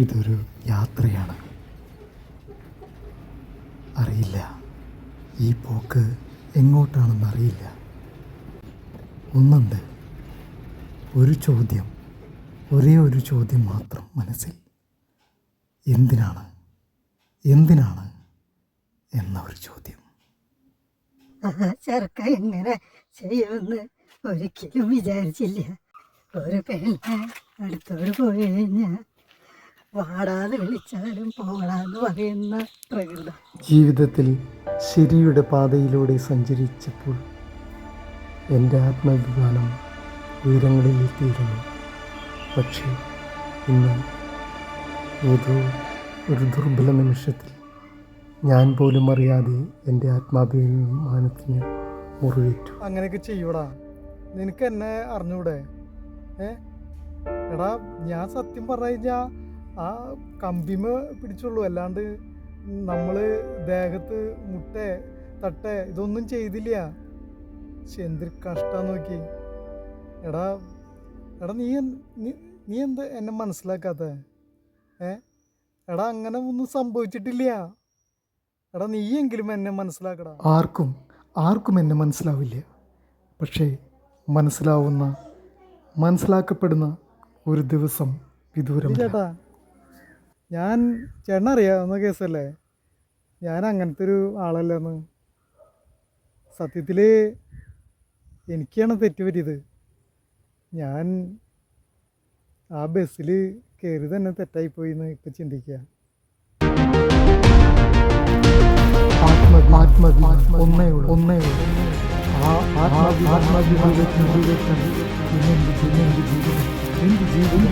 ഇതൊരു യാത്രയാണ്. അറിയില്ല ഈ പോക്ക് എങ്ങോട്ടാണെന്നറിയില്ല. ഒന്നുണ്ട്, ഒരു ചോദ്യം, ഒരേ ഒരു ചോദ്യം മാത്രം മനസ്സിൽ. എന്തിനാണ് എന്തിനാണ് എന്ന ഒരു ചോദ്യം. ചെറുക്ക എങ്ങനെ ചെയ്യുമെന്ന് ഒരിക്കലും വിചാരിച്ചില്ല. ഒരു പെണ്ണെ അടുത്തോട് പോയി കഴിഞ്ഞാൽ വാടാതെ വിളിച്ചാലും പോടാന്ന് പറയുന്ന പ്രകൃതം. ജീവിതത്തിൽ ശരിയുടെ പാതയിലൂടെ സഞ്ചരിച്ചപ്പോൾ എൻ്റെ ആത്മാഭിമാനം ഉയരങ്ങളിലെത്തിയിരുന്നു. പക്ഷേ ഇന്ന് ഏതോ ഒരു ദുർബല നിമിഷത്തിൽ ഞാൻ പോലും അറിയാതെ എൻ്റെ ആത്മാഭിമാനത്തിന് മുറിവേറ്റു. അങ്ങനെയൊക്കെ ചെയ്യൂടാ, നിനക്ക് എന്നെ അറിഞ്ഞൂടെ? എടാ, ഞാൻ സത്യം പറഞ്ഞു കഴിഞ്ഞാൽ ആ കമ്പിമ പിടിച്ചുള്ളൂ, അല്ലാണ്ട് നമ്മൾ ദേഹത്ത് മുട്ടേ തട്ടേ ഇതൊന്നും ചെയ്തില്ല. പക്ഷെ എന്തൊരു കഷ്ടം നോക്കി. എടാ എടാ നീ നീ എന്താ എന്നെ മനസ്സിലാക്കാത്ത? എടാ അങ്ങനെ ഒന്നും സംഭവിച്ചിട്ടില്ല. എടാ നീയെങ്കിലും എന്നെ മനസ്സിലാക്കടാ. ആർക്കും എന്നെ മനസ്സിലാവില്ല. പക്ഷേ മനസ്സിലാക്കപ്പെടുന്ന ഒരു ദിവസം വിദൂരം. ചേട്ടാ, ഞാൻ ചേട്ടൻ അറിയാവുന്ന കേസല്ലേ, ഞാൻ അങ്ങനത്തെ ഒരു ആളല്ലെന്ന്. സത്യത്തിൽ എനിക്കാണ് തെറ്റുപറ്റിയത്. ഞാൻ ആ ബസ്സിൽ കയറി തന്നെ തെറ്റായിപ്പോയി എന്ന് ഇപ്പം ചിന്തിക്കുക. ഒന്നേ ആ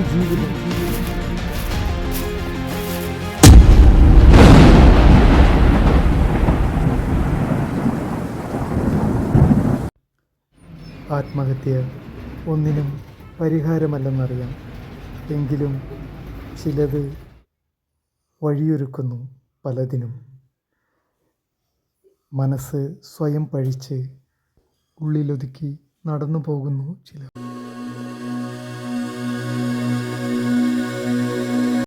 ജീവിതം ആത്മഹത്യ ഒന്നിനും പരിഹാരമല്ലെന്നറിയാം. എങ്കിലും ചിലത് വഴിയൊരുക്കുന്നു പലതിനും. മനസ്സ് സ്വയം പഴിച്ച് ഉള്ളിലൊതുക്കി നടന്നു പോകുന്നു ചിലർ.